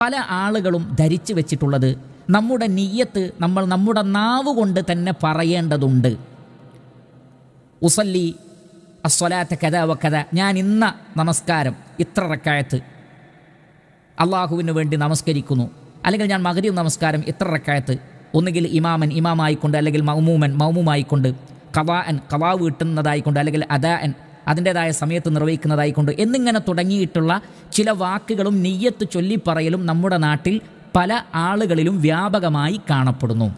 പല ആളുകളും ധരിച്ചു വെച്ചിട്ടുള്ളത് നമ്മുടെ നിയ്യത്ത് നമ്മൾ നമ്മുടെ നാവ് കൊണ്ട് തന്നെ പറയേണ്ടതുണ്ട്. ഉസല്ലി അസ്വലാത്ത കഥ വക്കഥ, ഞാൻ ഇന്ന നമസ്കാരം ഇത്ര റക്അത്ത് അള്ളാഹുവിന് വേണ്ടി നമസ്കരിക്കുന്നു, അല്ലെങ്കിൽ ഞാൻ മഗ്രിബ് നമസ്കാരം ഇത്ര റക്അത്ത്, ഒന്നുകിൽ ഇമാമായിക്കൊണ്ട്, അല്ലെങ്കിൽ മൗമൂമായിക്കൊണ്ട്, ഖളാ വീട്ടുന്നതായിക്കൊണ്ട്, അല്ലെങ്കിൽ അദാഅൻ അതിൻ്റേതായ സമയത്ത് നിർവഹിക്കുന്നതായിക്കൊണ്ട് എന്നിങ്ങനെ തുടങ്ങിയിട്ടുള്ള ചില വാക്കുകളും നിയ്യത്ത് ചൊല്ലിപ്പറയലും നമ്മുടെ നാട്ടിൽ പല ആളുകളിലും വ്യാപകമായി കാണപ്പെടുന്നു.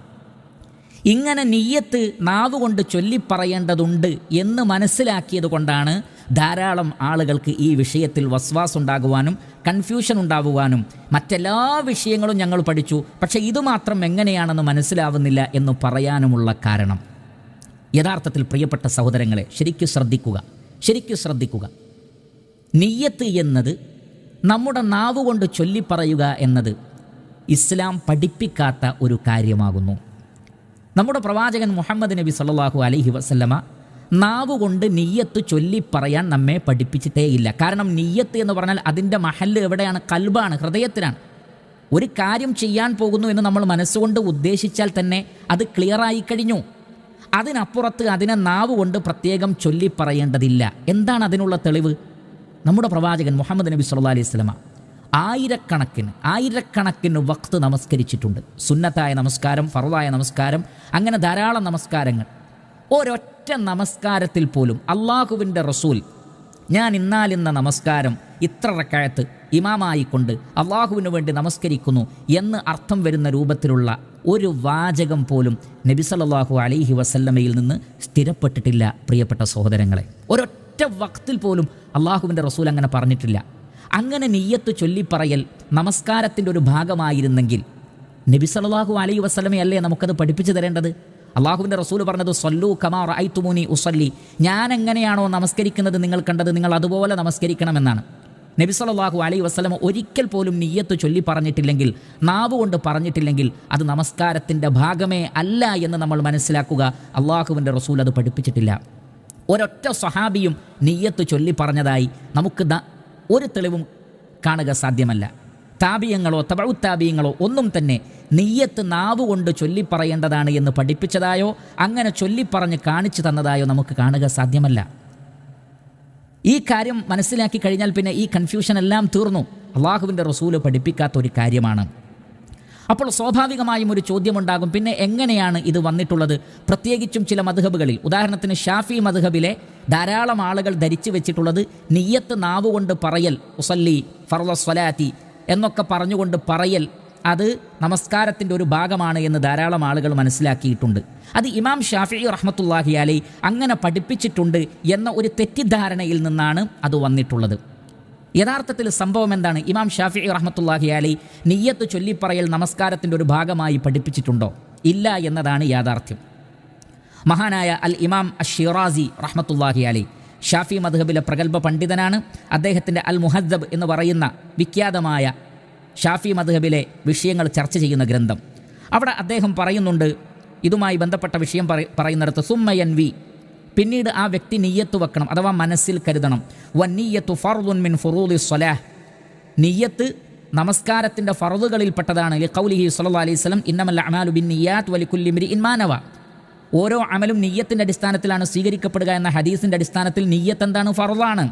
ഇങ്ങനെ നിയ്യത്ത് നാവുകൊണ്ട് ചൊല്ലിപ്പറയേണ്ടതുണ്ട് എന്ന് മനസ്സിലാക്കിയത് കൊണ്ടാണ് ധാരാളം ആളുകൾക്ക് ഈ വിഷയത്തിൽ വസ്വാസ് ഉണ്ടാകുവാനും കൺഫ്യൂഷൻ ഉണ്ടാവുവാനും മറ്റെല്ലാ വിഷയങ്ങളും ഞങ്ങൾ പഠിച്ചു, പക്ഷേ ഇതുമാത്രം എങ്ങനെയാണെന്ന് മനസ്സിലാവുന്നില്ല എന്ന് പറയാനുമുള്ള കാരണം. യഥാർത്ഥത്തിൽ പ്രിയപ്പെട്ട സഹോദരങ്ങളെ, ശരിക്കും ശ്രദ്ധിക്കുക. നിയ്യത്ത് എന്നത് നമ്മുടെ നാവുകൊണ്ട് ചൊല്ലിപ്പറയുക എന്നത് ഇസ്ലാം പഠിപ്പിക്കാത്ത ഒരു കാര്യമാകുന്നു. നമ്മുടെ പ്രവാചകൻ മുഹമ്മദ് നബി സല്ലല്ലാഹു അലൈഹി വസല്ലമ നാവുകൊണ്ട് നിയ്യത്ത് ചൊല്ലിപ്പറയാൻ നമ്മെ പഠിപ്പിച്ചിട്ടേയില്ല. കാരണം നിയ്യത്ത് എന്ന് പറഞ്ഞാൽ അതിൻ്റെ മഹല്ല് എവിടെയാണ്? കൽബാണ്, ഹൃദയത്തിലാണ്. ഒരു കാര്യം ചെയ്യാൻ പോകുന്നു എന്ന് നമ്മൾ മനസ്സുകൊണ്ട് ഉദ്ദേശിച്ചാൽ തന്നെ അത് ക്ലിയറായി കഴിഞ്ഞു. അതിനപ്പുറത്ത് അതിനെ നാവ് കൊണ്ട് പ്രത്യേകം ചൊല്ലിപ്പറയേണ്ടതില്ല. എന്താണ് അതിനുള്ള തെളിവ്? നമ്മുടെ പ്രവാചകൻ മുഹമ്മദ് നബി സല്ലല്ലാഹു അലൈഹി വസല്ലമ ആയിരക്കണക്കിന് വഖ്ത് നമസ്കരിച്ചിട്ടുണ്ട്. സുന്നത്തായ നമസ്കാരം, ഫർളായ നമസ്കാരം, അങ്ങനെ ധാരാളം നമസ്കാരങ്ങൾ. ഒരൊറ്റ നമസ്കാരത്തിൽ പോലും അള്ളാഹുവിൻ്റെ റസൂൽ ഞാൻ ഇന്നാലിന്ന നമസ്കാരം ഇത്ര റക്അത്ത് ഇമാമായിക്കൊണ്ട് അള്ളാഹുവിന് വേണ്ടി നമസ്കരിക്കുന്നു എന്ന് അർത്ഥം വരുന്ന രൂപത്തിലുള്ള ഒരു വാചകം പോലും നബി സല്ലല്ലാഹു അലൈഹി വസല്ലമയിൽ നിന്ന് സ്ഥിരപ്പെട്ടിട്ടില്ല. പ്രിയപ്പെട്ട സഹോദരങ്ങളെ, ഒരൊറ്റ വഖ്തിൽ പോലും അള്ളാഹുവിൻ്റെ റസൂൽ അങ്ങനെ പറഞ്ഞിട്ടില്ല. അങ്ങനെ നിയ്യത്ത് ചൊല്ലിപ്പറയൽ നമസ്കാരത്തിൻ്റെ ഒരു ഭാഗമായിരുന്നെങ്കിൽ നബി സല്ലല്ലാഹു അലൈഹി വസല്ലമയല്ലേ നമുക്കത് പഠിപ്പിച്ചു തരേണ്ടത്? അള്ളാഹുവിൻ്റെ റസൂൽ പറഞ്ഞത് സല്ലു കമാ റഅയ്തുമൂനി ഉസല്ലി, ഞാൻ എങ്ങനെയാണോ നമസ്കരിക്കുന്നത് നിങ്ങൾ കണ്ടത് നിങ്ങൾ അതുപോലെ നമസ്കരിക്കണമെന്നാണ്. നബി സല്ലല്ലാഹു അലൈഹി വസല്ലമ ഒരിക്കൽ പോലും നിയ്യത്ത് ചൊല്ലി പറഞ്ഞിട്ടില്ലെങ്കിൽ, നാവ് കൊണ്ട് പറഞ്ഞിട്ടില്ലെങ്കിൽ അത് നമസ്കാരത്തിൻ്റെ ഭാഗമേ അല്ല എന്ന് നമ്മൾ മനസ്സിലാക്കുക. അള്ളാഹുവിൻ്റെ റസൂൽ അത് പഠിപ്പിച്ചിട്ടില്ല. ഒരൊറ്റ സ്വഹാബിയും നിയ്യത്ത് ചൊല്ലി പറഞ്ഞതായി നമുക്ക് ഒരു തെളിവും കാണുക സാധ്യമല്ല. താബിയങ്ങളോ തബഉ താബിയങ്ങളോ ഒന്നും തന്നെ നിയ്യത്ത് നാവ് കൊണ്ട് ചൊല്ലിപ്പറയേണ്ടതാണ് എന്ന് പഠിപ്പിച്ചതായോ അങ്ങനെ ചൊല്ലിപ്പറഞ്ഞ് കാണിച്ചു തന്നതായോ നമുക്ക് കാണുക സാധ്യമല്ല. ഈ കാര്യം മനസ്സിലാക്കി കഴിഞ്ഞാൽ പിന്നെ ഈ കൺഫ്യൂഷൻ എല്ലാം തീർന്നു. അള്ളാഹുവിൻ്റെ റസൂല് പഠിപ്പിക്കാത്ത ഒരു കാര്യമാണ്. അപ്പോൾ സ്വാഭാവികമായും ഒരു ചോദ്യമുണ്ടാകും, പിന്നെ എങ്ങനെയാണ് ഇത് വന്നിട്ടുള്ളത്? പ്രത്യേകിച്ചും ചില മദ്ഹബുകളിൽ, ഉദാഹരണത്തിന് ഷാഫി മദ്ഹബിലെ ധാരാളം ആളുകൾ ധരിച്ചു വെച്ചിട്ടുള്ളത് നിയ്യത്ത് നാവ് കൊണ്ട് പറയൽ, ഉസല്ലി ഫർള സ്വലാത്തി എന്നൊക്കെ പറഞ്ഞുകൊണ്ട് പറയൽ അത് നമസ്കാരത്തിൻ്റെ ഒരു ഭാഗമാണ് എന്ന് ധാരാളം ആളുകൾ മനസ്സിലാക്കിയിട്ടുണ്ട്. അത് ഇമാം ഷാഫിഈ റഹ്മത്തുള്ളാഹി അലൈഹി അങ്ങനെ പഠിപ്പിച്ചിട്ടുണ്ട് എന്ന ഒരു തെറ്റിദ്ധാരണയിൽ നിന്നാണ് അത് വന്നിട്ടുള്ളത്. യഥാർത്ഥത്തിൽ സംഭവം എന്താണ്? ഇമാം ഷാഫിഈ റഹ്മത്തുള്ളാഹി അലൈഹി നിയ്യത്ത് ചൊല്ലിപ്പറയൽ നമസ്കാരത്തിൻ്റെ ഒരു ഭാഗമായി പഠിപ്പിച്ചിട്ടുണ്ടോ? ഇല്ല എന്നതാണ് യാഥാർത്ഥ്യം. മഹാനായ അൽ ഇമാം അശ്ശിറാസി റഹ്മത്തുള്ളാഹി അലൈഹി ഷാഫി മദ്ഹബിലെ പ്രഗൽഭ പണ്ഡിതനാണ്. അദ്ദേഹത്തിൻ്റെ അൽ മുഹദ്ദബ് എന്ന് പറയുന്ന വിഖ്യാതമായ ഷാഫി മദ്ഹബിലെ വിഷയങ്ങൾ ചർച്ച ചെയ്യുന്ന ഗ്രന്ഥം, അവിടെ അദ്ദേഹം പറയുന്നുണ്ട്, ഇതുമായി ബന്ധപ്പെട്ട വിഷയം പറയുന്നിടത്ത് സുമ്മയൻവി, പിന്നീട് ആ വ്യക്തി നിയ്യത്ത് വെക്കണം, അഥവാ മനസ്സിൽ കരുതണം. വന്നിയ്യത്തു ഫർദുൻ മിൻ ഫുറൂദി സ്വലാഹ്, നിയ്യത്ത് നമസ്കാരത്തിൻ്റെ ഫർദുകളിൽപ്പെട്ടതാണ്. ലിഖൗലിഹി സ്വല്ലല്ലാഹു അലൈഹി വസല്ലം ഇന്നമൽ അഅമാലു ബിന്നിയ്യാത്ത് വലികുല്ലി ഇംറിഇൻ മാ നവ, ഓരോ അമലും നിയ്യത്തിൻ്റെ അടിസ്ഥാനത്തിലാണ് സ്വീകരിക്കപ്പെടുക എന്ന ഹദീസിൻ്റെ അടിസ്ഥാനത്തിൽ നിയ്യത്ത് എന്താണ്? ഫർദാണ്.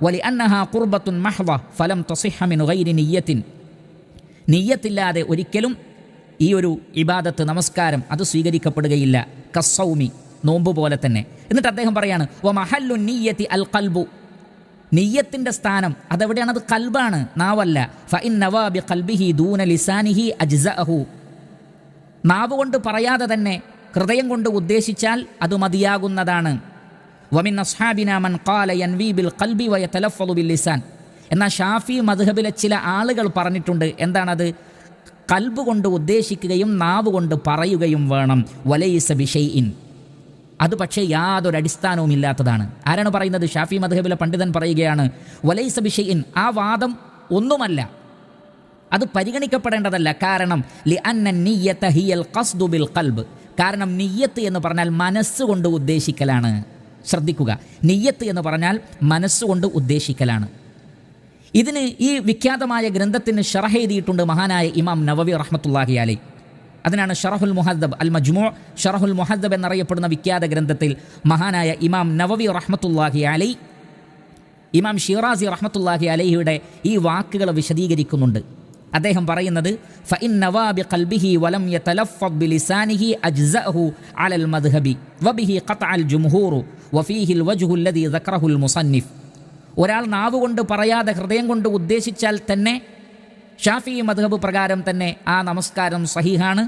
വലി അന്നഹാ ഖുർബത്തുൻ മഹ്ദ ഫലം തസിഹ മിൻ ഗൈരി നിയ്യത്തിൻ, നിയ്യത്തില്ലാതെ ഒരിക്കലും ഈ ഒരു ഇബാദത്ത് നമസ്കാരം അത് സ്വീകരിക്കപ്പെടുകയില്ല. കസ്സൗമി, നോമ്പ് പോലെ തന്നെ. എന്നിട്ട് അദ്ദേഹം പറയാണ് വ മഹല്ലു നിയ്യത്തി അൽ ഖൽബു, നിയ്യത്തിൻ്റെ സ്ഥാനം അതെവിടെയാണ്? അത് കൽബാണ്, നാവല്ല. ഫഇൻ നവാ ബി ഖൽബിഹി ദൂന ലിസാനിഹി അജ്സഅഹു, നാവ് കൊണ്ട് പറയാതെ തന്നെ ഹൃദയം കൊണ്ട് ഉദ്ദേശിച്ചാൽ അത് മതിയാകുന്നതാണ്. വമിൻ അസ്ഹാബിനാ മൻ ഖാല യൻവി ബിൽ ഖൽബി വയതലഫ്ഫളു ബിൽ ലിസാൻ, എന്നാൽ ഷാഫി മദ്ഹബിലെ ചില ആളുകൾ പറഞ്ഞിട്ടുണ്ട്, എന്താണത്? കൽബ് കൊണ്ട് ഉദ്ദേശിക്കുകയും നാവ് കൊണ്ട് പറയുകയും വേണം. വലൈസ ബിശൈഇൻ, അത് പക്ഷേ യാതൊരു അടിസ്ഥാനവും ഇല്ലാത്തതാണ്. ആരാണ് പറയുന്നത്? ഷാഫി മദ്ഹബിലെ പണ്ഡിതൻ പറയുകയാണ് വലൈസ ബിശൈഇൻ, ആ വാദം ഒന്നുമല്ല, അത് പരിഗണിക്കപ്പെടേണ്ടതല്ല. കാരണം ലിഅന്ന നിയ്യത ഹിയൽ ഖസ്ദു ബിൽ ഖൽബ്, കാരണം നിയ്യത്ത് എന്ന് പറഞ്ഞാൽ മനസ്സുകൊണ്ട് ഉദ്ദേശിക്കലാണ്. ശ്രദ്ധിക്കുക, നിയ്യത്ത് എന്ന് പറഞ്ഞാൽ മനസ്സുകൊണ്ട് ഉദ്ദേശിക്കലാണ്. ഇതിന് ഈ വിഖ്യാതമായ ഗ്രന്ഥത്തിന് ഷറഹ് എഴുതിയിട്ടുണ്ട് മഹാനായ ഇമാം നവവി റഹ്മത്തുള്ളാഹി അലൈഹി. അതിനാണ് ഷറഹുൽ മുഹദ്ദബ് അൽ മജ്മൂ ഷറഹുൽ മുഹദ്ദബ് എന്നറിയപ്പെടുന്ന വിഖ്യാത ഗ്രന്ഥത്തിൽ മഹാനായ ഇമാം നവവി റഹ്മത്തുള്ളാഹി അലൈഹി ഇമാം ഷിറാസി റഹ്മത്തുള്ളാഹി അലൈഹിയുടെ ഈ വാക്കുകൾ വിശദീകരിക്കുന്നുണ്ട്. അദ്ദേഹം പറയുന്നത് ഫഇൻ നവാ ബിഖൽബിഹി വലം യതലഫദ് ബിലിസാനിഹി അജ്സഅഹു അലൽ മദ്ഹബി വബിഹി ഖതഅൽ ജുംഹൂർ വഫീഹിൽ വജ്ഹു അല്ലദീ ദക്കറഹുൽ മുസന്നിഫ്. ഒരാൾ നാവ് കൊണ്ട് പറയാതെ ഹൃദയം കൊണ്ട് ഉദ്ദേശിച്ചാൽ തന്നെ ഷാഫിഈ മദ്ഹബ് പ്രകാരം തന്നെ ആ നമസ്കാരം സഹീഹാണ്.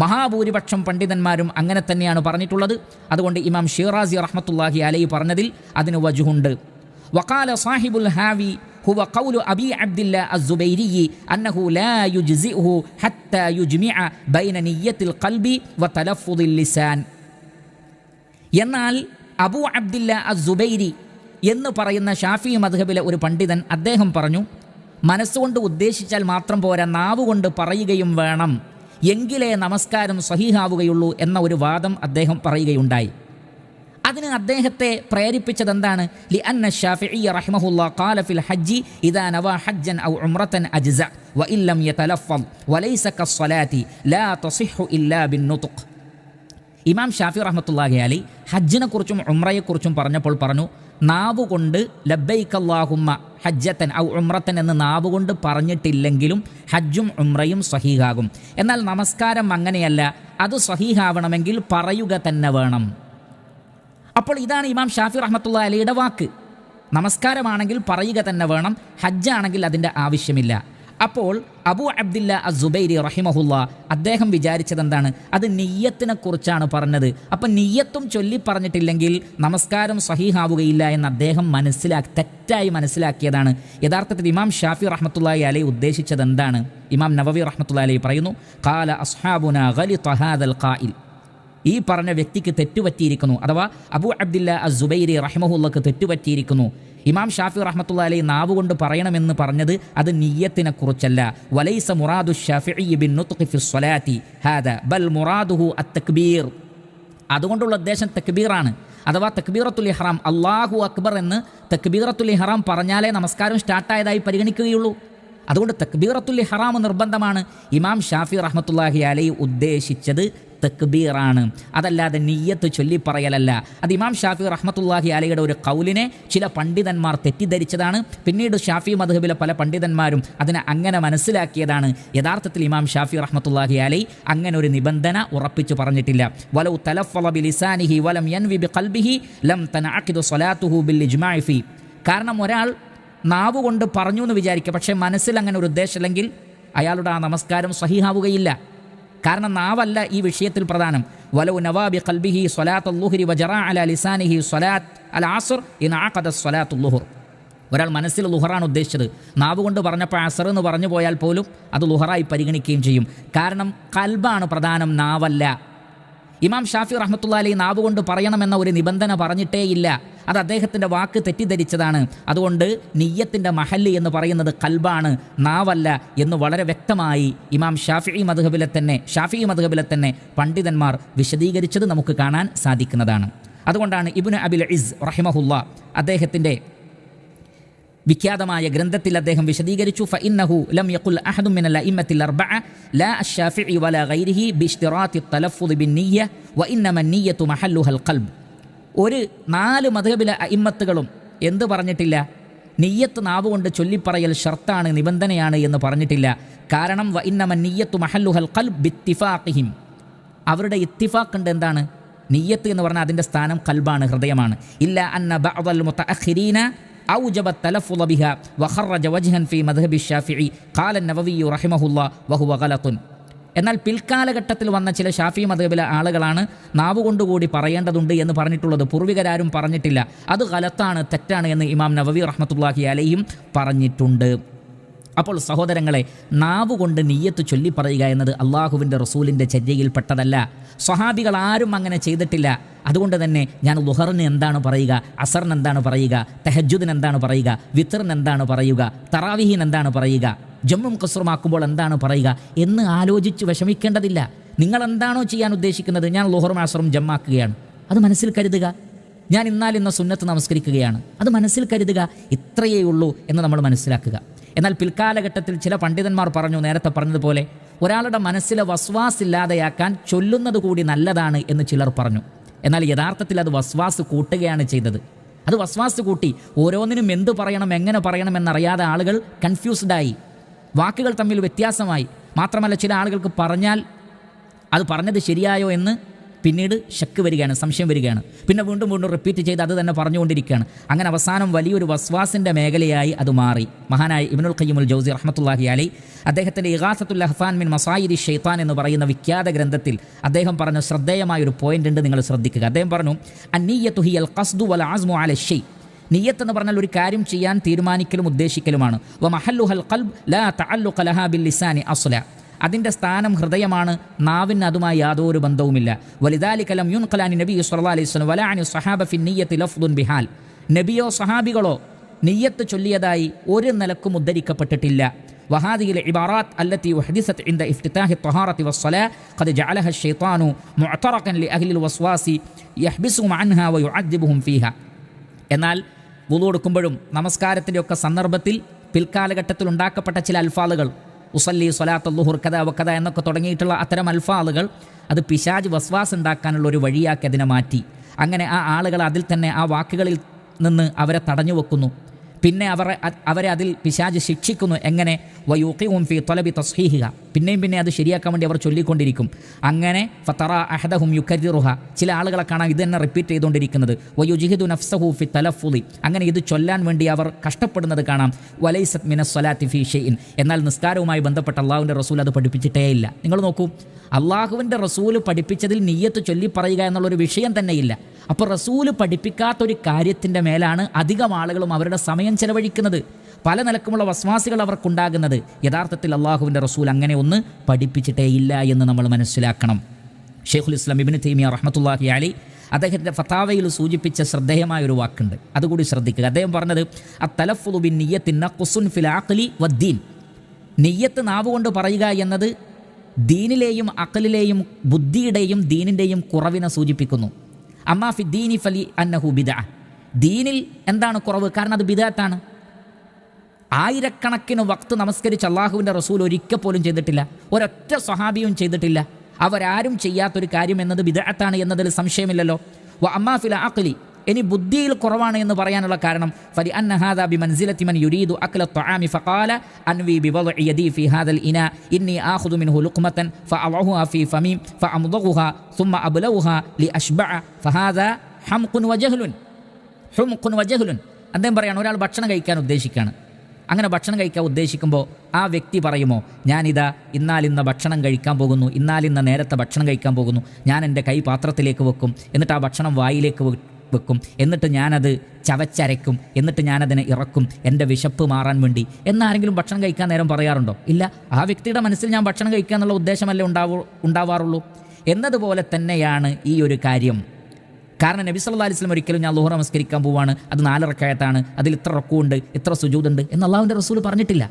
മഹാഭൂരിപക്ഷം പണ്ഡിതന്മാരും അങ്ങനെ തന്നെയാണ് പറഞ്ഞിട്ടുള്ളത്. അതുകൊണ്ട് ഇമാം ഷിറാസി റഹ്മത്തുള്ളാഹി അലൈഹി പറഞ്ഞതിൽ അതിന് വജ്ഹുണ്ട്. വഖാല സാഹിബുൽ ഹാവി ഹുവ ഖൗലു അബി അബ്ദില്ലാ അസ്സുബൈരി അന്നഹു ലാ യുജ്സിഉഹു ഹത്താ യുജ്മിഅ ബൈന നിയ്യത്തിൽ ഖൽബി വ തലഫ്ഫുദിൽ ലിസാൻ. എന്നാൽ അബൂ അബ്ദില്ലാ അസ്സുബൈരി എന്ന് പറയുന്ന ഷാഫിഈ മദ്ഹബിലെ ഒരു പണ്ഡിതൻ അദ്ദേഹം പറഞ്ഞു, മനസ്സുകൊണ്ട് ഉദ്ദേശിച്ചാൽ മാത്രം പോരാ, നാവുകൊണ്ട് പറയുകയും വേണം, എങ്കിലേ നമസ്കാരം സഹീഹാവുകയുള്ളൂ എന്ന ഒരു വാദം അദ്ദേഹം പറയുകയുണ്ടായി. അതിന് അദ്ദേഹത്തെ പ്രേരിപ്പിച്ചത് എന്താണ്? ലിഅന്ന ശാഫിഈ റഹിമഹുല്ലാഹ് ഖാല ഫിൽ ഹജ്ജി ഇദാ നവാ ഹജ്ജൻ ഔ ഉംറതൻ അജ്സഅ വഇൻ ലം യതലഫ്ഫദ് വലൈസ കസ്സലാത്തി ലാ തസിഹു ഇല്ലാ ബിന്നുത്ഖ്. ഇമാം ഷാഫി റഹ്മത്തുള്ളാഹി അലൈഹി ഹജ്ജിനെക്കുറിച്ചും ഉംറയെക്കുറിച്ചും പറഞ്ഞപ്പോൾ പറഞ്ഞു, നാവുകൊണ്ട് ലബ്ബൈക അല്ലാഹുമ്മ ഹജ്ജത്തൻ ഔ ഉംറത്തൻ എന്ന് നാവുകൊണ്ട് പറഞ്ഞിട്ടില്ലെങ്കിലും ഹജ്ജും ഉംറയും സഹീഹാകും. എന്നാൽ നമസ്കാരം അങ്ങനെയല്ല, അത് സഹീഹാവണമെങ്കിൽ പറയുക തന്നെ വേണം. അപ്പോൾ ഇതാണ് ഇമാം ഷാഫി റഹ്മത്തുള്ളാഹി അലൈഹിയുടെ വാക്ക്. നമസ്കാരമാണെങ്കിൽ പറയുക തന്നെ വേണം, ഹജ്ജാണെങ്കിൽ അതിൻ്റെ ആവശ്യമില്ല. അപ്പോൾ അബൂ അബ്ദില്ലാ അസ്സുബൈരി റഹിമഹുല്ലാ അദ്ദേഹം വിചാരിച്ചത് എന്താണ്? അത് നിയ്യത്തിനെ കുറിച്ചാണ് പറഞ്ഞത്. അപ്പം നിയ്യത്തും ചൊല്ലി പറഞ്ഞിട്ടില്ലെങ്കിൽ നമസ്കാരം സഹീഹാവുകയില്ല എന്ന് അദ്ദേഹം തെറ്റായി മനസ്സിലാക്കിയതാണ്. യഥാർത്ഥത്തിൽ ഇമാം ഷാഫി റഹ്മത്തുള്ളാഹി അലൈഹി ഉദ്ദേശിച്ചത് എന്താണ്? ഇമാം നവവി റഹ്മത്തുള്ളാഹി അലൈഹി പറയുന്നു, ഖാല അസ്ഹാബുനാ ഗലിത ഹാദൽ ഖാഇൽ. ഈ പറഞ്ഞ വ്യക്തിക്ക് തെറ്റുപറ്റിയിരിക്കുന്നു, അഥവാ അബൂ അബ്ദില്ലാ അസ്സുബൈരി റഹിമഹുല്ലക്ക് തെറ്റുപറ്റിയിരിക്കുന്നു. ഇമാം ഷാഫി റഹ്മത്തുള്ളാഹി അലൈഹി നാവ് കൊണ്ട് പറയണമെന്ന് പറഞ്ഞത് അത് നിയ്യത്തിനെ കുറിച്ചല്ല. വലൈസ മുറാദു ശാഫിഈ ബിന്നുത്ഖി ഫി സ്വലാത്തി ഹാദാ ബൽ മുറാദുഹു അത്തക്ബീർ. അതുകൊണ്ടുള്ള ഉദ്ദേശം തക്ബീറാണ്, അഥവാ തക്ബീറത്തുൽ ഇഹ്റാം. അല്ലാഹു അക്ബർ എന്ന് തക്ബീറത്തുൽ ഇഹ്റാം പറഞ്ഞാലേ നമസ്കാരം സ്റ്റാർട്ടായതായി പരിഗണിക്കുകയുള്ളൂ. അതുകൊണ്ട് തക്ബീറത്തുൽ ഇഹ്റാം നിർബന്ധമാണ്. ഇമാം ഷാഫി റഹ്മത്തുള്ളാഹി അലൈഹി ഉദ്ദേശിച്ചത് തക്ബീറാണ്, അതല്ലാതെ നിയ്യത്ത് ചൊല്ലിപ്പറയലല്ല. അത് ഇമാം ഷാഫി റഹ്മത്തുള്ളാഹി അലൈഹിയുടെ ഒരു ഖൗലിനെ ചില പണ്ഡിതന്മാർ തെറ്റിദ്ധരിച്ചതാണ്. പിന്നീട് ഷാഫി മദ്ഹബിലെ പല പണ്ഡിതന്മാരും അതിനെ അങ്ങനെ മനസ്സിലാക്കിയതാണ്. യഥാർത്ഥത്തിൽ ഇമാം ഷാഫി റഹ്മത്തുള്ളാഹി അലൈഹി അങ്ങനെ ഒരു നിബന്ധന ഉറപ്പിച്ചു പറഞ്ഞിട്ടില്ല. വലൗ തലഫ്ഫള ബിലിസാനിഹി വലം യൻവി ബിഖൽബിഹി ലം തനഅഖിദു സ്വലാത്തുഹു ബിൽ ഇജ്മാഇ ഫീ. കാരണം ഒരാൾ നാവ് കൊണ്ട് പറഞ്ഞു എന്ന് വിചാരിക്കുക, പക്ഷേ മനസ്സിൽ അങ്ങനെ ഒരു ഉദ്ദേശമില്ലെങ്കിൽ അയാളുടെ ആ നമസ്കാരം സഹീഹാവുകയില്ല. കാരണം നാവല്ല ഈ വിഷയത്തിൽ പ്രധാനം. വലൗ നവാ ബിഖൽബിഹി സ്വലാത്തുൽ ളുഹ്രി വജറാ അലാ ലിസാനിഹി സ്വലാത്ത് അൽ അസ്ർ ഇൻഅഖദ സ്വലാത്തുൽ ളുഹ്ർ. ഒരാൾ മനസ്സിൽ ലുഹറാണ് ഉദ്ദേശിച്ചത്, നാവ് കൊണ്ട് പറഞ്ഞപ്പോൾ അസർ എന്ന് പറഞ്ഞു പോയാൽ പോലും അത് ലുഹറായി പരിഗണിക്കുകയും ചെയ്യും. കാരണം കൽബാണ് പ്രധാനം, നാവല്ല. ഇമാം ഷാഫി റഹ്മത്തുള്ളാഹി അലൈഹി നാവ് കൊണ്ട് പറയണമെന്ന ഒരു നിബന്ധന പറഞ്ഞിട്ടേയില്ല. അത് അദ്ദേഹത്തിൻ്റെ വാക്ക് തെറ്റിദ്ധരിച്ചതാണ്. അതുകൊണ്ട് നിയ്യത്തിൻ്റെ മഹല്ല് എന്ന് പറയുന്നത് കൽബാണ്, നാവല്ല എന്ന് വളരെ വ്യക്തമായി ഇമാം ഷാഫിഈ മദ്ഹബിലെ തന്നെ പണ്ഡിതന്മാർ വിശദീകരിച്ചത് നമുക്ക് കാണാൻ സാധിക്കുന്നതാണ്. അതുകൊണ്ടാണ് ഇബ്നു അബിൽ ഇസ് റഹിമഹുല്ലാ അദ്ദേഹത്തിൻ്റെ വിഖ്യാതമായ ഗ്രന്ഥത്തിൽ അദ്ദേഹം വിശദീകരിച്ചു, ഫഇന്നഹു ലം യഖുൽ അഹദും മിനൽ അഇമ്മത്തിൽ അർബഅ ലാ അശ്ശാഫിഈ വലാ ഗൈരിഹി ബിഇശ്തിറാത്തി തലഫ്ഫുദ് ബിന്നിയ്യ വഇന്നമ നിയ്യത്തു മഹല്ലുഹൽ ഖൽബ്. ഒരു 4 മദ്ഹബിലെ അഇമ്മത്തുകളും എന്ത് പറഞ്ഞിട്ടില്ല? നിയ്യത്ത് നാവ് കൊണ്ട് ചൊല്ലിപ്പറയൽ ഷർത്താണ്, നിബന്ധനയാണ് എന്ന് പറഞ്ഞിട്ടില്ല. കാരണം വഇന്നമ നിയ്യത്തു മഹല്ലുഹൽ ഖൽബ് ബിത്തിഫാഖിഹിം. അവരുടെ ഇത്തിഫാഖ് ഉണ്ട്. എന്താണ് നിയ്യത്ത് എന്ന് പറഞ്ഞാൽ അതിൻ്റെ സ്ഥാനം കൽബാണ്, ഹൃദയമാണ്. ഇല്ല അന്ന ബഅദൽ മുതഅഖിരീന أوجب التلفظ بها وخرج وجها في مذهب الشافعي قال النووي رحمه الله وهو غلط. എന്നാൽ പിൽക്കാലഘട്ടത്തിൽ വന്ന ചില ഷാഫി മദ്ഹബിലെ ആളുകളാണ് നാവ് കൊണ്ടുകൂടി പറയേണ്ടതുണ്ട് എന്ന് പറഞ്ഞിട്ടുള്ളത്. പൂർവികരാരും പറഞ്ഞിട്ടില്ല. അത് ഗലത്താണ്, തെറ്റാണ് എന്ന് ഇമാം നവവി റഹ്മത്തുള്ളാഹി അലൈഹിയും പറഞ്ഞിട്ടുണ്ട്. അപ്പോൾ സഹോദരങ്ങളെ, നാവ് കൊണ്ട് നിയ്യത്ത് ചൊല്ലിപ്പറയുക എന്നത് അള്ളാഹുവിൻ്റെ റസൂലിൻ്റെ ചര്യയിൽപ്പെട്ടതല്ല. സ്വഹാബികൾ ആരും അങ്ങനെ ചെയ്തിട്ടില്ല. അതുകൊണ്ട് തന്നെ ഞാൻ ളുഹറിന് എന്താണ് പറയുക, അസറിന് എന്താണ് പറയുക, തഹജ്ജുദിന് എന്താണ് പറയുക, വിത്റിന് എന്താണ് പറയുക, തറാവീഹിന് എന്താണ് പറയുക, ജമ്മും ഖസ്റുമാക്കുമ്പോൾ എന്താണ് പറയുക എന്ന് ആലോചിച്ച് വിഷമിക്കേണ്ടതില്ല. നിങ്ങൾ എന്താണോ ചെയ്യാൻ ഉദ്ദേശിക്കുന്നത്, ഞാൻ ളുഹറും അസറും ജമ്മാക്കുകയാണ്, അത് മനസ്സിൽ കരുതുക. ഞാൻ ഇന്ന സുന്നത്ത് നമസ്കരിക്കുകയാണ്, അത് മനസ്സിൽ കരുതുക. ഇത്രയേ ഉള്ളൂ എന്ന് നമ്മൾ മനസ്സിലാക്കുക. എന്നാൽ പിൽക്കാലഘട്ടത്തിൽ ചില പണ്ഡിതന്മാർ പറഞ്ഞു, നേരത്തെ പറഞ്ഞതുപോലെ ഒരാളുടെ മനസ്സിലെ വസ്വാസ് ഇല്ലാതെയാക്കാൻ ചൊല്ലുന്നത് കൂടി നല്ലതാണ് എന്ന് ചിലർ പറഞ്ഞു. എന്നാൽ യഥാർത്ഥത്തിൽ അത് വസ്വാസ് കൂട്ടുകയാണ് ചെയ്തത്. അത് വസ്വാസ് കൂട്ടി ഓരോന്നിനും എന്ത് പറയണം, എങ്ങനെ പറയണം എന്നറിയാതെ ആളുകൾ കൺഫ്യൂസ്ഡായി, വാക്കുകൾ തമ്മിൽ വ്യത്യാസമായി. മാത്രമല്ല ചില ആളുകൾക്ക് പറഞ്ഞാൽ അത് പറഞ്ഞത് ശരിയായോ എന്ന് പിന്നീട് ശക്ക് വരികയാണ്, സംശയം വരികയാണ്. പിന്നെ വീണ്ടും വീണ്ടും റിപ്പീറ്റ് ചെയ്ത് അത് തന്നെ പറഞ്ഞുകൊണ്ടിരിക്കുകയാണ്. അങ്ങനെ അവസാനം വലിയൊരു വസ്വാസിൻ്റെ മേഖലയായി അത് മാറി. മഹാനായ ഇബ്നുൽ ഖയ്യിമുൽ ജൗസി റഹ്മത്തുള്ളാഹി അലൈഹി അദ്ദേഹത്തിൻ്റെ ഇഗാസത്തുൽ ലഹ്ഫാൻ മിൻ മസായിരി ഷൈത്താൻ എന്ന് പറയുന്ന വിഖ്യാത ഗ്രന്ഥത്തിൽ അദ്ദേഹം പറഞ്ഞ ശ്രദ്ധേയമായൊരു പോയിന്റ് ഉണ്ട്, നിങ്ങൾ ശ്രദ്ധിക്കുക. അദ്ദേഹം പറഞ്ഞു, അന്നീയത്തു ഹിയൽ ഖസ്ദു വൽ അസ്മു അല ഷൈ. നിയ്യത്ത് എന്ന് പറഞ്ഞാൽ ഒരു കാര്യം ചെയ്യാൻ തീരുമാനിക്കലും ഉദ്ദേശിക്കലുമാണ്. വ മഹല്ലുഹൽ ഖൽബ് ലാ തഅല്ലുഖ ലഹാ ബിൽ ലിസാനി അസ്ല. അതിൻ്റെ സ്ഥാനം ഹൃദയമാണ്, നാവിന് അതുമായി യാതൊരു ബന്ധവുമില്ല. വലിദാലിക ലം യുൻഖൽ അൻ നബി സ്വല്ലല്ലാഹു അലൈഹി വസല്ലം വലാ അൻ സ്വഹാബ ഫി നിയ്യത്തി ലഫ്ദുൻ ബിഹാൽ. നബിയോ സഹാബികളോ നിയ്യത്ത് ചൊല്ലിയതായി ഒരു നിലക്കും ഉദ്ധരിക്കപ്പെട്ടിട്ടില്ല. വഹാദിഹിൽ ഇബാറാത്ത് അല്ലത്തി ഉഹദിസത് ഇൻദ ഇഫ്തിതാഹി ത്വഹാറത്തി വസ്സലാ ഖദ് ജഅലഹ അശ്ശൈത്താനു മുഅ്തറഖൻ ലിഅഹ്ലിൽ വസ്വാസി യഹ്ബിസുഹും അൻഹാ വയുഅദ്ദിബുഹും ഫീഹാ. എന്നാൽ വുളു എടുക്കുമ്പോഴും നമസ്കാരത്തിൻ്റെ ഒക്കെ സന്ദർഭത്തിൽ പിൽക്കാലഘട്ടത്തിൽ ഉണ്ടാക്കപ്പെട്ട ചില അൽഫാലുകൾ, ഉസല്ലി സ്വലാത്ത് ളുഹുർ കഥ വക്കഥ എന്നൊക്കെ തുടങ്ങിയിട്ടുള്ള അത്തരം അൽഫാലുകൾ അത് പിശാജ് വസ്വാസ് ഉണ്ടാക്കാനുള്ള ഒരു വഴിയാക്കി അതിനെ മാറ്റി. അങ്ങനെ ആ ആളുകൾ അതിൽ തന്നെ ആ വാക്കുകളിൽ നിന്ന് അവരെ തടഞ്ഞു വെക്കുന്നു. പിന്നെ അവരെ അതിൽ പിശാജ് ശിക്ഷിക്കുന്നു. എങ്ങനെ? വയൂഖിഉം ഫീ ത്വലബി തസ്ഹീഹിഹ. പിന്നെയും അത് ശരിയാക്കാൻ വേണ്ടി അവർ ചൊല്ലിക്കൊണ്ടിരിക്കും. അങ്ങനെ ഫതറ അഹദഹും യുകർരിറുഹ. ചില ആളുകളെ കാണാം ഇത് തന്നെ റിപ്പീറ്റ് ചെയ്തുകൊണ്ടിരിക്കുന്നത്. വയുജിഹിദു നഫ്സഹു ഫി തലഫുളി. അങ്ങനെ ഇത് ചൊല്ലാൻ വേണ്ടി അവർ കഷ്ടപ്പെടുന്നത് കാണാം. വലൈസത് മിനസ് സ്വലാത്തി ഫീ ഷൈഇൻ. എന്നാൽ നിസ്കാരവുമായി ബന്ധപ്പെട്ട അള്ളാഹുവിൻ്റെ റസൂൽ അത് പഠിപ്പിച്ചിട്ടേ ഇല്ല. നിങ്ങൾ നോക്കൂ, അള്ളാഹുവിൻ്റെ റസൂല് പഠിപ്പിച്ചതിൽ നിയ്യത്ത് ചൊല്ലി പറയുക എന്നുള്ളൊരു വിഷയം തന്നെയില്ല. അപ്പോൾ റസൂല് പഠിപ്പിക്കാത്തൊരു കാര്യത്തിൻ്റെ മേലാണ് അധികം ആളുകളും അവരുടെ സമയം ചെലവഴിക്കുന്നത്. പല നിലക്കുമുള്ള വസ്വാസികൾ അവർക്കുണ്ടാകുന്നത്. യഥാർത്ഥത്തിൽ അള്ളാഹുവിൻ്റെ റസൂൽ അങ്ങനെ ഒന്ന് പഠിപ്പിച്ചിട്ടേ ഇല്ല എന്ന് നമ്മൾ മനസ്സിലാക്കണം. ഷെയ്ഖുൽ ഇസ്ലാം ഇബ്നു തൈമിയ റഹ്മത്തുള്ളാഹി അലൈഹി അദ്ദേഹത്തിൻ്റെ ഫതാവയിൽ സൂചിപ്പിച്ച ശ്രദ്ധേയമായൊരു വാക്കുണ്ട്, അതുകൂടി ശ്രദ്ധിക്കുക. അദ്ദേഹം പറഞ്ഞത്, അത്തലഫ്ഫുളു ബിൻ നിയ്യത്തി നഖ്സുൻ ഫിൽ അഖ്ലി വദ്ദീൻ. നിയ്യത്ത് നാവുകൊണ്ട് പറയുക എന്നത് ദീനിലെയും അഖലിലെയും ബുദ്ധിയുടെയും ദീനിൻ്റെയും കുറവിനെ സൂചിപ്പിക്കുന്നു. അമ്മാ ഫി ദീനി ഫലി അന്നഹു ബിദ്അ. ദീനിൽ എന്താണ് കുറവ്? കാരണം അത് ബിദ്അത്താണ്. ആയിരക്കണക്കിന് വക്ത് നമസ്കരിച്ച് അള്ളാഹുവിൻ്റെ റസൂൽ ഒരിക്കൽ പോലും ചെയ്തിട്ടില്ല, ഒരൊറ്റ സ്വഹാബിയും ചെയ്തിട്ടില്ല. അവരാരും ചെയ്യാത്തൊരു കാര്യം എന്നത് ബിദ്അത്താണ് എന്നതിൽ സംശയമില്ലല്ലോ. വ അമ്മാ ഫിൽ അഖ്ലി, ഇനി ബുദ്ധിയിൽ കുറവാണ് എന്ന് പറയാനുള്ള കാരണം ഫലി അന്ന ഹാദാ ബിമൻസിലത്തി മൻ യുരീദു അക്ല ത്വആമി ഫഖാല അൻവി ബിവദ്ഇ യദി ഫി ഹാദൽ ഇനാ ഇന്നി ആഖുദു മിൻഹു ലുഖ്മതൻ ഫഅളഉഹാ ഫി ഫമി ഫഅംദഗുഹാ ثم അബ്ലഉഹാ ലിഅശ്ബഅ ഫഹാദാ ഹംഖുൻ വജഹ്ലുൻ. ഹുംഖുൻ വജഹ്ലുൻ. അദ്ദേഹം പറയാണ്, ഒരാൾ ഭക്ഷണം കഴിക്കാൻ ഉദ്ദേശിക്കുകയാണ്. അങ്ങനെ ഭക്ഷണം കഴിക്കാൻ ഉദ്ദേശിക്കുമ്പോൾ ആ വ്യക്തി പറയുമോ, ഞാനിതാ ഇന്നാലിന്ന ഭക്ഷണം കഴിക്കാൻ പോകുന്നു, ഇന്നാലിന്ന നേരത്തെ ഭക്ഷണം കഴിക്കാൻ പോകുന്നു, ഞാൻ എൻ്റെ കൈ പാത്രത്തിലേക്ക് വെക്കും, എന്നിട്ട് ആ ഭക്ഷണം വായിലേക്ക് വെക്കും, എന്നിട്ട് ഞാനത് ചവച്ചരയ്ക്കും, എന്നിട്ട് ഞാനതിനെ ഇറക്കും എൻ്റെ വിശപ്പ് മാറാൻ വേണ്ടി എന്നാരെങ്കിലും ഭക്ഷണം കഴിക്കാൻ നേരം പറയാറുണ്ടോ? ഇല്ല. ആ വ്യക്തിയുടെ മനസ്സിൽ ഞാൻ ഭക്ഷണം കഴിക്കുക എന്നുള്ള ഉദ്ദേശമല്ലേ ഉണ്ടാവാറുള്ളൂ. എന്നതുപോലെ തന്നെയാണ് ഈ ഒരു കാര്യം. കാരണം നബി സല്ലല്ലാഹു അലൈഹി വസല്ലം ഒരിക്കലും ഞാൻ ളുഹർ നമസ്കരിക്കാൻ പോവാണ്, അത് 4 റക്അത്താണ്, അതിൽ ഇത്ര റക്അഉണ്ട്, ഇത്ര സുജൂദുണ്ട് എന്ന് അള്ളാഹുവിൻ്റെ റസൂൽ പറഞ്ഞിട്ടില്ല.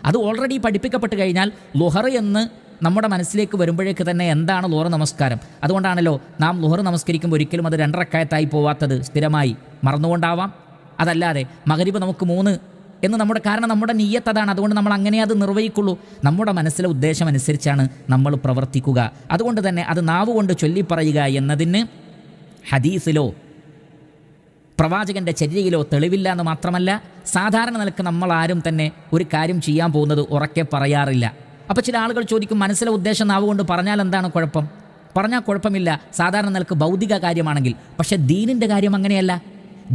അത് ഓൾറെഡി പഠിപ്പിക്കപ്പെട്ട് കഴിഞ്ഞാൽ ളുഹർ എന്ന് നമ്മുടെ മനസ്സിലേക്ക് വരുമ്പോഴേക്ക് തന്നെ എന്താണ് ളുഹർ നമസ്കാരം. അതുകൊണ്ടാണല്ലോ നാം ളുഹർ നമസ്കരിക്കുമ്പോൾ ഒരിക്കലും അത് 2 റക്അത്തായി പോവാത്തത്. സ്ഥിരമായി മറന്നുകൊണ്ടാവാം, അതല്ലാതെ മഗ്രിബ് നമുക്ക് 3 എന്ന് കാരണം നമ്മുടെ നിയ്യത്ത് അതാണ്. അതുകൊണ്ട് നമ്മൾ അങ്ങനെ അത് നിർവഹിക്കുള്ളൂ. നമ്മുടെ മനസ്സിലെ ഉദ്ദേശം അനുസരിച്ചാണ് നമ്മൾ പ്രവർത്തിക്കുക. അതുകൊണ്ട് തന്നെ അത് നാവ് കൊണ്ട് ചൊല്ലിപ്പറയുക എന്നതിന് ഹദീസിലോ പ്രവാചകൻ്റെ ചര്യയിലോ തെളിവില്ല എന്ന് മാത്രമല്ല, സാധാരണ നിലക്ക് നമ്മൾ ആരും തന്നെ ഒരു കാര്യം ചെയ്യാൻ പോകുന്നത് ഉറക്കെ പറയാറില്ല. അപ്പോൾ ചില ആളുകൾ ചോദിക്കും, മനസ്സിലെ ഉദ്ദേശം നാവ് കൊണ്ട് പറഞ്ഞാൽ എന്താണ് കുഴപ്പം? പറഞ്ഞാൽ കുഴപ്പമില്ല സാധാരണ നിലക്ക് ഭൗതിക കാര്യമാണെങ്കിൽ. പക്ഷേ ദീനിൻ്റെ കാര്യം അങ്ങനെയല്ല.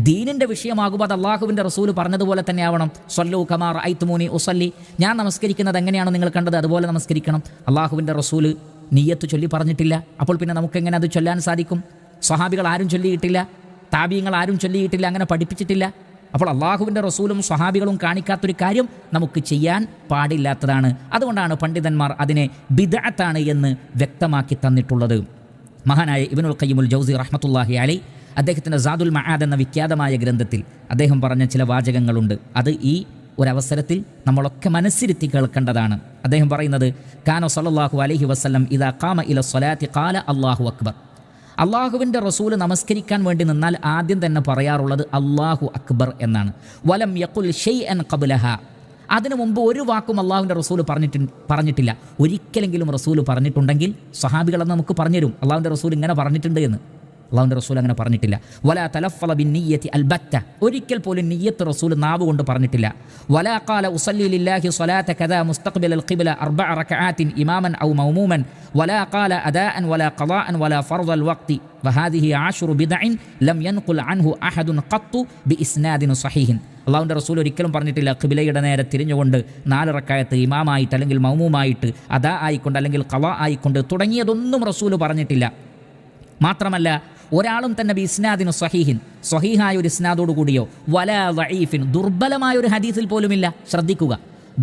ദീനിൻ്റെ വിഷയമാകുമ്പോൾ അത് അള്ളാഹുവിൻ്റെ റസൂൽ പറഞ്ഞതുപോലെ തന്നെ ആവണം. സ്വല്ലു കമാ റഅയ്തുമൂനി ഉസല്ലി. ഞാൻ നമസ്കരിക്കുന്നത് എങ്ങനെയാണോ നിങ്ങൾ കണ്ടത് അതുപോലെ നമസ്കരിക്കണം. അള്ളാഹുവിൻ്റെ റസൂൽ നിയ്യത്ത് ചൊല്ലി പറഞ്ഞിട്ടില്ല. അപ്പോൾ പിന്നെ നമുക്കെങ്ങനെ അത് ചൊല്ലാൻ സാധിക്കും? സ്വഹാബികൾ ആരും ചൊല്ലിയിട്ടില്ല, താബീങ്ങൾ ആരും ചൊല്ലിയിട്ടില്ല, അങ്ങനെ പഠിപ്പിച്ചിട്ടില്ല. അപ്പോൾ അള്ളാഹുവിൻ്റെ റസൂലും സ്വഹാബികളും കാണിക്കാത്തൊരു കാര്യം നമുക്ക് ചെയ്യാൻ പാടില്ലാത്തതാണ്. അതുകൊണ്ടാണ് പണ്ഡിതന്മാർ അതിനെ ബിദ്അത്താണ് എന്ന് വ്യക്തമാക്കി തന്നിട്ടുള്ളത്. മഹാനായ ഇബ്നുൽ ഖയ്യിമുൽ ജൗസി റഹ്മത്തുള്ളാഹി അലൈഹി അദ്ദേഹത്തിൻ്റെ സാദുൽ മആദ് എന്ന വിഖ്യാതമായ ഗ്രന്ഥത്തിൽ അദ്ദേഹം പറഞ്ഞ ചില വാചകങ്ങളുണ്ട്. അത് ഈ ഒരവസരത്തിൽ നമ്മളൊക്കെ മനസ്സിരുത്തി കേൾക്കേണ്ടതാണ്. അദ്ദേഹം പറയുന്നത്, കാന സല്ലല്ലാഹു അലൈഹി വസല്ലം ഇദാ ഖാമ ഇല സ്വലാത്തി ഖാല അല്ലാഹു അക്ബർ. അള്ളാഹുവിൻ്റെ റസൂൽ നമസ്കരിക്കാൻ വേണ്ടി നിന്നാൽ ആദ്യം തന്നെ പറയാറുള്ളത് അല്ലാഹു അക്ബർ എന്നാണ്. വലം യഖുൽ ഷൈഅൻ ഖബ്ലഹ. അതിനു മുമ്പ് ഒരു വാക്കും അള്ളാഹുവിൻ്റെ റസൂൽ പറഞ്ഞിട്ടില്ല. ഒരിക്കലെങ്കിലും റസൂൽ പറഞ്ഞിട്ടുണ്ടെങ്കിൽ സ്വഹാബികളെന്ന് നമുക്ക് പറഞ്ഞുതരും അള്ളാഹുവിൻ്റെ റസൂൽ ഇങ്ങനെ പറഞ്ഞിട്ടുണ്ട് എന്ന്. അള്ളാഹുവിൻ്റെ റസൂൽ അങ്ങനെ പറഞ്ഞിട്ടില്ല. വലാ തലഫ്ഫള ബിന്നിയ്യത്തി അൽബത്ത, ഒരിക്കൽ പോലും നിയ്യത്ത് റസൂൽ നാവ് കൊണ്ട് പറഞ്ഞിട്ടില്ല. വലാ ഖാല ഉസല്ലി ലില്ലാഹി സ്വലാത കദാ മുസ്തഖ്ബിലൽ ഖിബ്ല അർബഅ റകഅാത്തിൻ ഇമാമൻ ഔ മൗമൂമൻ വലാ ഖാല അദാഅൻ വലാ ഖളാഅൻ വലാ ഫർദൽ വഖ്തി വഹാദിഹി ആശുറു ബിദ്അൻ ലം യൻഖുൽ അൻഹു അഹദുൻ ഖത്തു ബിഇസ്നാദിൻ സ്വഹീഹിൻ. അള്ളാഹുവിൻ്റെ റസൂൽ ഒരിക്കലും പറഞ്ഞിട്ടില്ല ഖിബ്ലയുടെ നേരെ തിരിഞ്ഞുകൊണ്ട് 4 റക്അത്ത് ഇമാമായിട്ട് അല്ലെങ്കിൽ മൗമൂമായിട്ട് അദാ ആയിക്കൊണ്ട് അല്ലെങ്കിൽ ഖളാ ആയിക്കൊണ്ട് തുടങ്ങിയതൊന്നും റസൂൽ പറഞ്ഞിട്ടില്ല. മാത്രമല്ല ഒരാളും തന്നെ ബിസ്നാദിനു സ്വഹീഹിൻ, സ്വഹീഹായ ഒരു ഇസ്നാദോട് കൂടിയോ വലാ ദഈഫിൻ, ദുർബലമായ ഒരു ഹദീസിൽ പോലുമില്ല. ശ്രദ്ധിക്കുക,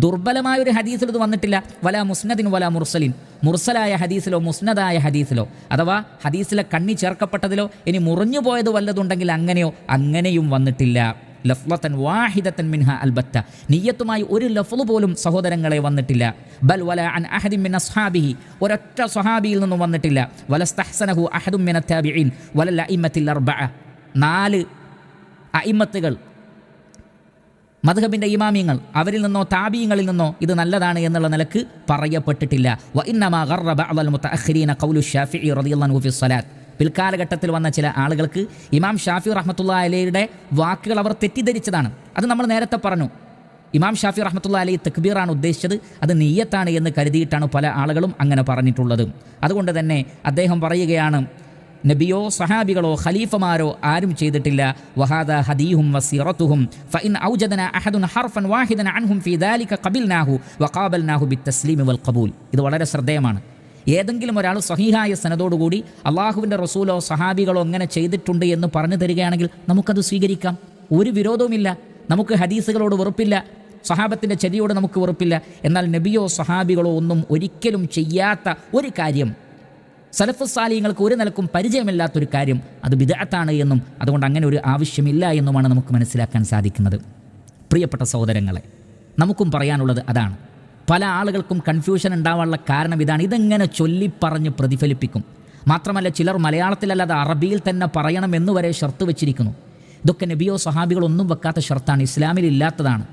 ദുർബലമായ ഒരു ഹദീസിൽ ഇത് വന്നിട്ടില്ല. വലാ മുസ്നദിൻ വലാ മുർസലിൻ, മുർസലായ ഹദീസിലോ മുസ്നദായ ഹദീസിലോ അഥവാ ഹദീസിലെ കണ്ണി ചേർക്കപ്പെട്ടതിലോ ഇനി മുറിഞ്ഞു പോയത് വല്ലതുണ്ടെങ്കിൽ അങ്ങനെയും വന്നിട്ടില്ല. ലഫ്ളതൻ വാഹിദതൻ മിൻഹ അൽബത്ത, നിയ്യത്തുമായി ഒരു ലഫ്ള് പോലും സഹോദരങ്ങളെ വന്നിട്ടില്ല. ബൽ വല അൻ അഹദിൻ മിൻ അസ്ഹാബിഹി, ഒരൊറ്റ സ്വഹാബിയിൽ നിന്നും വന്നിട്ടില്ല. വലസ്തഹ്സനഹു അഹദുൻ മിന താബിഈൻ വലൽ അഇമ്മത്തിൽ അർബഅ, 4 അഇമ്മത്തുകൾ മദ്ഹബിൻ്റെ ഇമാമിയങ്ങൾ അവരിൽ നിന്നോ താബിയങ്ങളിൽ നിന്നോ ഇത് നല്ലതാണ് എന്നുള്ള നിലക്ക് പറയപ്പെട്ടിട്ടില്ല. വ ഇന്നമാ ഗർറ ബഅദൽ മുതഅഖിരീന ഖൗലു ശാഫിഈ റളിയല്ലാഹു അൻഹു ഫി സ്വലാത്ത്, പിൽക്കാലഘട്ടത്തിൽ വന്ന ചില ആളുകൾക്ക് ഇമാം ഷാഫി റഹ്മത്തുള്ളാഹി അലൈഹിയുടെ വാക്കുകൾ അവർ തെറ്റിദ്ധരിച്ചതാണ്. അത് നമ്മൾ നേരത്തെ പറഞ്ഞു. ഇമാം ഷാഫി റഹ്മത്തുള്ളാഹി അലൈഹി തക്ബീറാണ് ഉദ്ദേശിച്ചത്, അത് നിയ്യത്താണ് എന്ന് കരുതിയിട്ടാണ് പല ആളുകളും അങ്ങനെ പറഞ്ഞിട്ടുള്ളത്. അതുകൊണ്ട് തന്നെ അദ്ദേഹം പറയുകയാണ്, നബിയോ സഹാബികളോ ഖലീഫമാരോ ആരും ചെയ്തിട്ടില്ല. വഹാദ ഹദീഹും വസിറത്തുഹും ഫഇൻ ഔജദന അഹദുൻ ഹർഫൻ വാഹിദൻ അൻഹും ഫീ ദാലിക ഖബിൽനാഹു വഖാബൽനാഹു ബിത്തസ്ലീമി വൽ ഖബൂൽ. ഇത് വളരെ ശ്രദ്ധേയമാണ്. ഏതെങ്കിലും ഒരാൾ സ്വഹീഹായ സനദോടുകൂടി അള്ളാഹുവിൻ്റെ റസൂലോ സഹാബികളോ അങ്ങനെ ചെയ്തിട്ടുണ്ട് എന്ന് പറഞ്ഞു തരികയാണെങ്കിൽ നമുക്കത് സ്വീകരിക്കാം, ഒരു വിരോധവുമില്ല. നമുക്ക് ഹദീസുകളോട് വെറുപ്പില്ല, സഹാബത്തിൻ്റെ ചര്യയോട് നമുക്ക് വെറുപ്പില്ല. എന്നാൽ നബിയോ സഹാബികളോ ഒന്നും ഒരിക്കലും ചെയ്യാത്ത ഒരു കാര്യം, സലഫ് സാലിഹ്യങ്ങൾക്ക് ഒരു നിലക്കും പരിചയമില്ലാത്തൊരു കാര്യം, അത് ബിദ്അത്താണ് എന്നും അതുകൊണ്ട് അങ്ങനെ ഒരു ആവശ്യമില്ല എന്നുമാണ് നമുക്ക് മനസ്സിലാക്കാൻ സാധിക്കുന്നത്. പ്രിയപ്പെട്ട സഹോദരങ്ങളെ, നമുക്കും പറയാനുള്ളത് അതാണ്. പല ആളുകൾക്കും കൺഫ്യൂഷൻ ഉണ്ടാവാനുള്ള കാരണം ഇതാണ്. ഇതെങ്ങനെ ചൊല്ലിപ്പറഞ്ഞ് പ്രതിഫലിപ്പിക്കും? മാത്രമല്ല ചിലർ മലയാളത്തിലല്ലാതെ അറബിയിൽ തന്നെ പറയണം എന്നുവരെ ഷർത്ത് വെച്ചിരിക്കുന്നു. ഇതൊക്കെ നബിയോ സഹാബികളോ ഒന്നും വെക്കാത്ത ഷർത്താണ്, ഇസ്ലാമിൽ ഇല്ലാത്തതാണ്.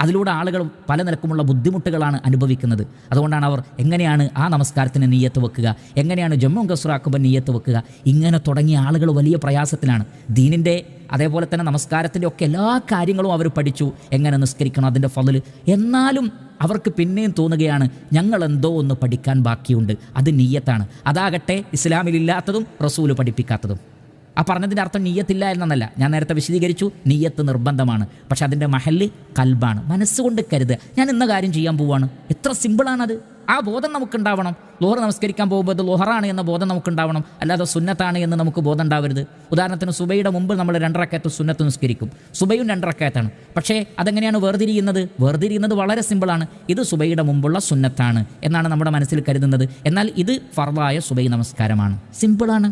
അതിലൂടെ ആളുകൾ പല നിലക്കുമുള്ള ബുദ്ധിമുട്ടുകളാണ് അനുഭവിക്കുന്നത്. അതുകൊണ്ടാണ് അവർ എങ്ങനെയാണ് ആ നമസ്കാരത്തിന് നിയ്യത്ത് വെക്കുക, എങ്ങനെയാണ് ജമ്മും കസ്റാക്കുമ്പോൾ നിയ്യത്ത് വെക്കുക, ഇങ്ങനെ തുടങ്ങിയ ആളുകൾ വലിയ പ്രയാസത്തിലാണ്. ദീനിൻ്റെ അതേപോലെ തന്നെ നമസ്കാരത്തിൻ്റെ ഒക്കെ എല്ലാ കാര്യങ്ങളും അവർ പഠിച്ചു, എങ്ങനെ നിസ്കരിക്കണം, അതിൻ്റെ ഫള്. എന്നാലും അവർക്ക് പിന്നെയും തോന്നുകയാണ് ഞങ്ങൾ എന്തോ ഒന്ന് പഠിക്കാൻ ബാക്കിയുണ്ട്, അത് നിയ്യത്താണ്. അതാകട്ടെ ഇസ്ലാമിലില്ലാത്തതും റസൂല് പഠിപ്പിക്കാത്തതും. ആ പറഞ്ഞതിൻ്റെ അർത്ഥം നിയ്യത്തില്ല എന്നല്ല, ഞാൻ നേരത്തെ വിശദീകരിച്ചു. നിയ്യത്ത് നിർബന്ധമാണ്, പക്ഷെ അതിൻ്റെ മഹല്ല് കൽബാണ്. മനസ്സുകൊണ്ട് കരുതുക, ഞാൻ ഇന്ന കാര്യം ചെയ്യാൻ പോവുകയാണ്. എത്ര സിമ്പിളാണത്. ആ ബോധം നമുക്കുണ്ടാവണം. ലോഹർ നമസ്കരിക്കാൻ പോകുമ്പോൾ അത് ലോഹറാണ് എന്ന ബോധം നമുക്കുണ്ടാവണം, അല്ലാതെ സുന്നത്താണ് എന്ന് നമുക്ക് ബോധം ഉണ്ടാവരുത്. ഉദാഹരണത്തിന് സുബൈയുടെ മുമ്പ് നമ്മൾ 2 റക്അത്ത് സുന്നത്ത് നിസ്കരിക്കും, സുബൈയും 2 റക്അത്താണ്. പക്ഷേ അതെങ്ങനെയാണ് വേർതിരിയുന്നത് വളരെ സിമ്പിളാണ്. ഇത് സുബൈയുടെ മുമ്പുള്ള സുന്നത്താണ് എന്നാണ് നമ്മുടെ മനസ്സിൽ കരുതുന്നത്. എന്നാൽ ഇത് ഫർളായ സുബൈ നമസ്കാരമാണ്. സിമ്പിളാണ്.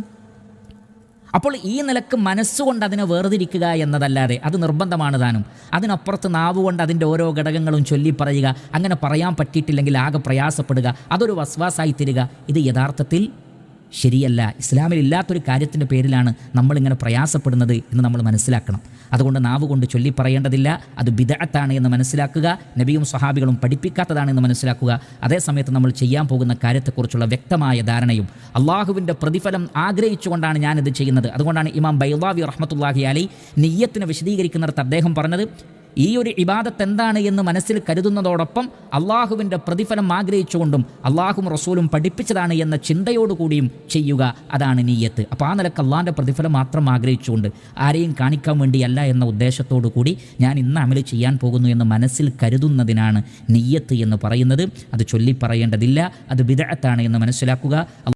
അപ്പോൾ ഈ നിലക്ക് മനസ്സുകൊണ്ട് അതിനെ വേർതിരിക്കുക എന്നതല്ലാതെ അത് നിർബന്ധമാണ് താനും. അതിനപ്പുറത്ത് നാവുകൊണ്ട് അതിൻ്റെ ഓരോ ഘടകങ്ങളും ചൊല്ലിപ്പറയുക, അങ്ങനെ പറയാൻ പറ്റിയിട്ടില്ലെങ്കിൽ ആകെ പ്രയാസപ്പെടുക, അതൊരു വസ്വാസായി തരിക, ഇത് യഥാർത്ഥത്തിൽ ശരിയല്ല. ഇസ്ലാമിലില്ലാത്തൊരു കാര്യത്തിൻ്റെ പേരിലാണ് നമ്മളിങ്ങനെ പ്രയാസപ്പെടുന്നത് എന്ന് നമ്മൾ മനസ്സിലാക്കണം. അതുകൊണ്ട് നാവ് കൊണ്ട് ചൊല്ലിപ്പറയേണ്ടതില്ല, അത് ബിദ്അത്താണ് എന്ന് മനസ്സിലാക്കുക, നബിയും സ്വഹാബികളും പഠിപ്പിക്കാത്തതാണെന്ന് മനസ്സിലാക്കുക. അതേസമയത്ത് നമ്മൾ ചെയ്യാൻ പോകുന്ന കാര്യത്തെക്കുറിച്ചുള്ള വ്യക്തമായ ധാരണയും അള്ളാഹുവിൻ്റെ പ്രതിഫലം ആഗ്രഹിച്ചുകൊണ്ടാണ് ഞാനിത് ചെയ്യുന്നത്. അതുകൊണ്ടാണ് ഇമാം ബൈളാവി റഹ്മത്തുള്ളാഹി അലൈഹി നിയ്യത്തിനെ വിശദീകരിക്കുന്നിടത്ത് അദ്ദേഹം പറഞ്ഞത്, ഈ ഒരു ഇബാദത്ത് എന്താണ് എന്ന് മനസ്സിൽ കരുതുന്നതോടൊപ്പം അള്ളാഹുവിൻ്റെ പ്രതിഫലം ആഗ്രഹിച്ചുകൊണ്ടും അള്ളാഹും റസൂലും പഠിപ്പിച്ചതാണ് എന്ന ചിന്തയോടുകൂടിയും ചെയ്യുക, അതാണ് നിയ്യത്ത്. അപ്പോൾ ആ നിലക്ക് അള്ളാഹിൻ്റെ പ്രതിഫലം മാത്രം ആഗ്രഹിച്ചുകൊണ്ട് ആരെയും കാണിക്കാൻ വേണ്ടിയല്ല എന്ന ഉദ്ദേശത്തോടു കൂടി ഞാൻ ഇന്ന് അമല് ചെയ്യാൻ പോകുന്നു എന്ന് മനസ്സിൽ കരുതുന്നതിനാണ് നിയ്യത്ത് എന്ന് പറയുന്നത്. അത് ചൊല്ലിപ്പറയേണ്ടതില്ല, അത് ബിദ്അത്താണ് എന്ന് മനസ്സിലാക്കുക.